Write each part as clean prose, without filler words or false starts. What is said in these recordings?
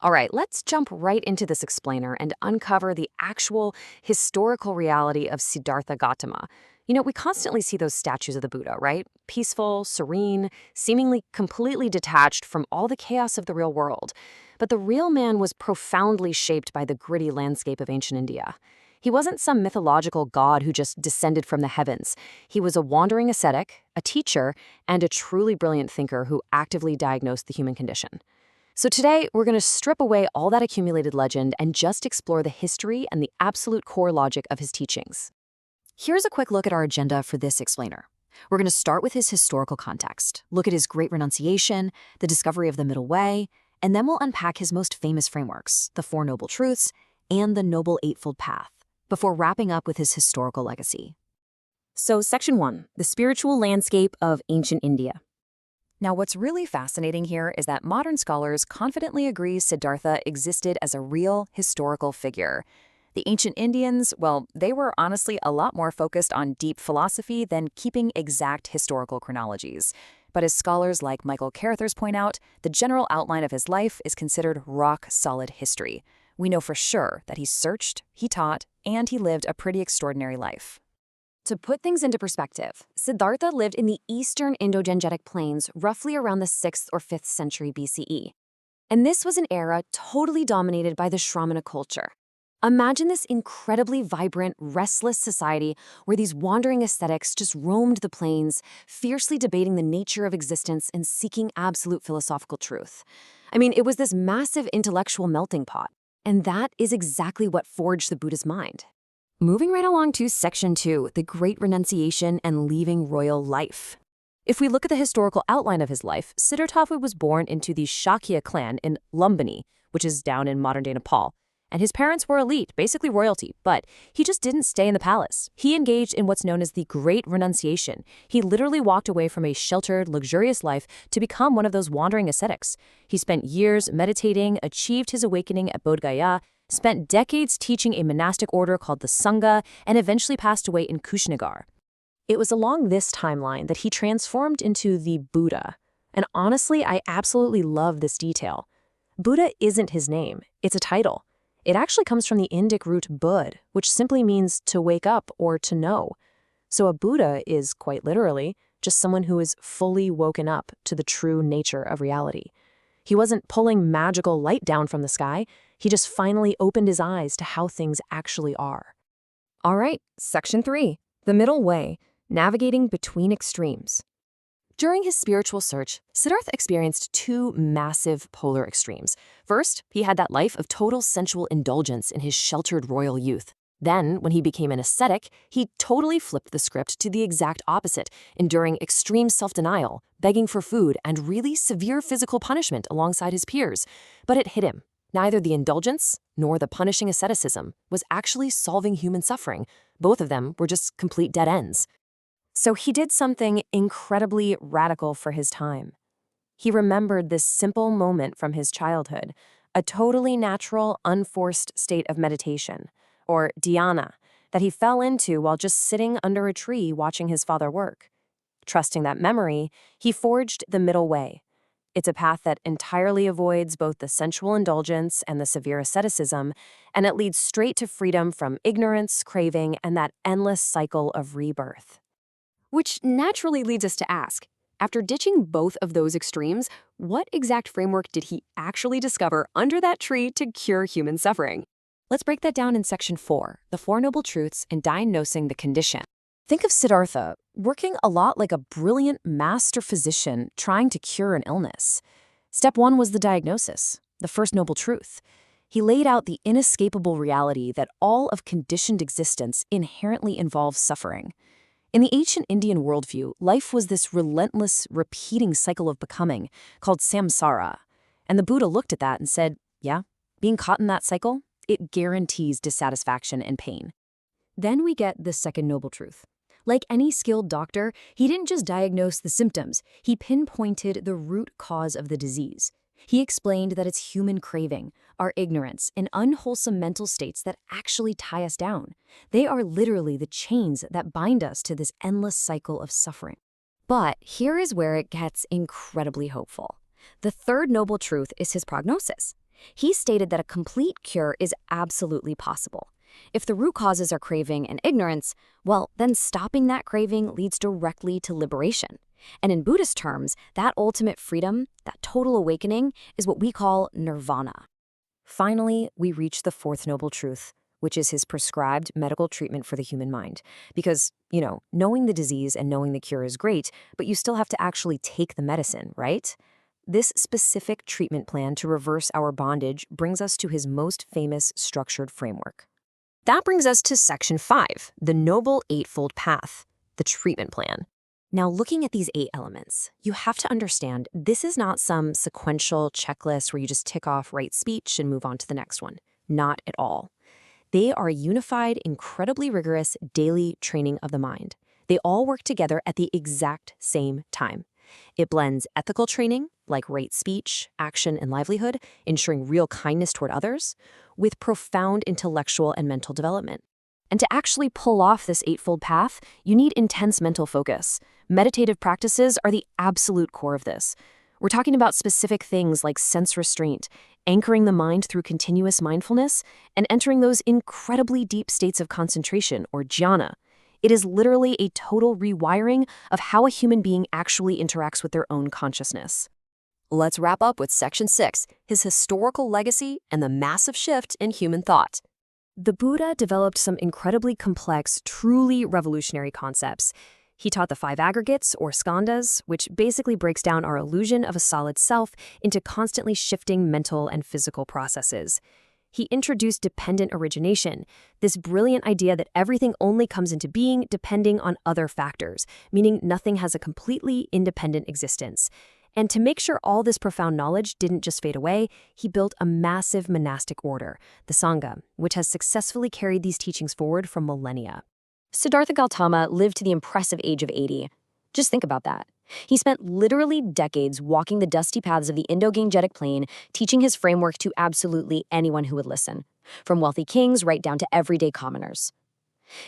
All right, let's jump right into this explainer and uncover the actual historical reality of Siddhartha Gautama. We constantly see those statues of the Buddha, right? Peaceful, serene, seemingly completely detached from all the chaos of the real world. But the real man was profoundly shaped by the gritty landscape of ancient India. He wasn't some mythological god who just descended from the heavens. He was a wandering ascetic, a teacher, and a truly brilliant thinker who actively diagnosed the human condition. So today, we're going to strip away all that accumulated legend and just explore the history and the absolute core logic of his teachings. Here's a quick look at our agenda for this explainer. We're going to start with his historical context, look at his great renunciation, the discovery of the middle way, and then we'll unpack his most famous frameworks, the Four Noble Truths and the Noble Eightfold Path, before wrapping up with his historical legacy. So, Section 1, the spiritual landscape of ancient India. Now, what's really fascinating here is that modern scholars confidently agree Siddhartha existed as a real historical figure. The ancient Indians, well, they were honestly a lot more focused on deep philosophy than keeping exact historical chronologies. But as scholars like Michael Carruthers point out, the general outline of his life is considered rock-solid history. We know for sure that he searched, he taught, and he lived a pretty extraordinary life. To put things into perspective, Siddhartha lived in the eastern Indo-Gangetic plains roughly around the 6th or 5th century BCE. And this was an era totally dominated by the Shramana culture. Imagine this incredibly vibrant, restless society where these wandering ascetics just roamed the plains, fiercely debating the nature of existence and seeking absolute philosophical truth. It was this massive intellectual melting pot. And that is exactly what forged the Buddha's mind. Moving right along to Section 2, the Great Renunciation and Leaving Royal Life. If we look at the historical outline of his life, Siddhartha was born into the Shakya clan in Lumbini, which is down in modern-day Nepal. And his parents were elite, basically royalty, but he just didn't stay in the palace. He engaged in what's known as the Great Renunciation. He literally walked away from a sheltered, luxurious life to become one of those wandering ascetics. He spent years meditating, achieved his awakening at Bodh Gaya, spent decades teaching a monastic order called the Sangha, and eventually passed away in Kushinagar. It was along this timeline that he transformed into the Buddha. And honestly, I absolutely love this detail. Buddha isn't his name, it's a title. It actually comes from the Indic root bud, which simply means to wake up or to know. So a Buddha is, quite literally, just someone who is fully woken up to the true nature of reality. He wasn't pulling magical light down from the sky. He just finally opened his eyes to how things actually are. All right, Section 3, the middle way, navigating between extremes. During his spiritual search, Siddhartha experienced two massive polar extremes. First, he had that life of total sensual indulgence in his sheltered royal youth. Then, when he became an ascetic, he totally flipped the script to the exact opposite, enduring extreme self-denial, begging for food, and really severe physical punishment alongside his peers. But it hit him. Neither the indulgence nor the punishing asceticism was actually solving human suffering. Both of them were just complete dead ends. So he did something incredibly radical for his time. He remembered this simple moment from his childhood, a totally natural, unforced state of meditation, or dhyana, that he fell into while just sitting under a tree watching his father work. Trusting that memory, he forged the middle way. It's a path that entirely avoids both the sensual indulgence and the severe asceticism, and it leads straight to freedom from ignorance, craving, and that endless cycle of rebirth. Which naturally leads us to ask, after ditching both of those extremes, what exact framework did he actually discover under that tree to cure human suffering? Let's break that down in Section 4, the Four Noble Truths and Diagnosing the Condition. Think of Siddhartha working a lot like a brilliant master physician trying to cure an illness. Step 1 was the diagnosis, the first noble truth. He laid out the inescapable reality that all of conditioned existence inherently involves suffering. In the ancient Indian worldview, life was this relentless, repeating cycle of becoming called samsara. And the Buddha looked at that and said, yeah, being caught in that cycle, it guarantees dissatisfaction and pain. Then we get the second noble truth. Like any skilled doctor, he didn't just diagnose the symptoms, he pinpointed the root cause of the disease. He explained that it's human craving, our ignorance, and unwholesome mental states that actually tie us down. They are literally the chains that bind us to this endless cycle of suffering. But here is where it gets incredibly hopeful. The third noble truth is his prognosis. He stated that a complete cure is absolutely possible. If the root causes are craving and ignorance, well, then stopping that craving leads directly to liberation. And in Buddhist terms, that ultimate freedom, that total awakening, is what we call nirvana. Finally, we reach the fourth noble truth, which is his prescribed medical treatment for the human mind. Because, knowing the disease and knowing the cure is great, but you still have to actually take the medicine, right? This specific treatment plan to reverse our bondage brings us to his most famous structured framework. That brings us to Section 5, the Noble Eightfold Path, the treatment plan. Now, looking at these 8 elements, you have to understand this is not some sequential checklist where you just tick off right speech and move on to the next one. Not at all. They are a unified, incredibly rigorous daily training of the mind. They all work together at the exact same time. It blends ethical training, like right speech, action, and livelihood, ensuring real kindness toward others, with profound intellectual and mental development. And to actually pull off this eightfold path, you need intense mental focus. Meditative practices are the absolute core of this. We're talking about specific things like sense restraint, anchoring the mind through continuous mindfulness, and entering those incredibly deep states of concentration, or jhana. It is literally a total rewiring of how a human being actually interacts with their own consciousness. Let's wrap up with Section 6, his historical legacy and the massive shift in human thought. The Buddha developed some incredibly complex, truly revolutionary concepts. He taught the 5 aggregates, or skandhas, which basically breaks down our illusion of a solid self into constantly shifting mental and physical processes. He introduced dependent origination, this brilliant idea that everything only comes into being depending on other factors, meaning nothing has a completely independent existence. And to make sure all this profound knowledge didn't just fade away, he built a massive monastic order, the Sangha, which has successfully carried these teachings forward for millennia. Siddhartha Gautama lived to the impressive age of 80. Just think about that. He spent literally decades walking the dusty paths of the Indo-Gangetic Plain, teaching his framework to absolutely anyone who would listen, from wealthy kings right down to everyday commoners.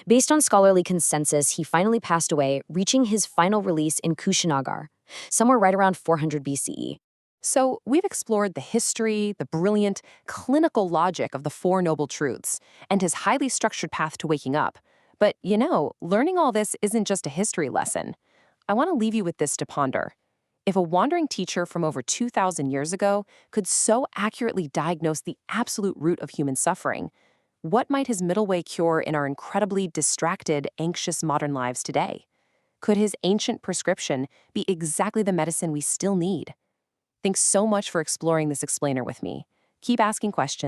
Based on scholarly consensus, he finally passed away, reaching his final release in Kushinagar, somewhere right around 400 BCE. So we've explored the history, the brilliant, clinical logic of the Four Noble Truths, and his highly structured path to waking up. But, learning all this isn't just a history lesson. I want to leave you with this to ponder. If a wandering teacher from over 2,000 years ago could so accurately diagnose the absolute root of human suffering, what might his middle way cure in our incredibly distracted, anxious modern lives today? Could his ancient prescription be exactly the medicine we still need? Thanks so much for exploring this explainer with me. Keep asking questions.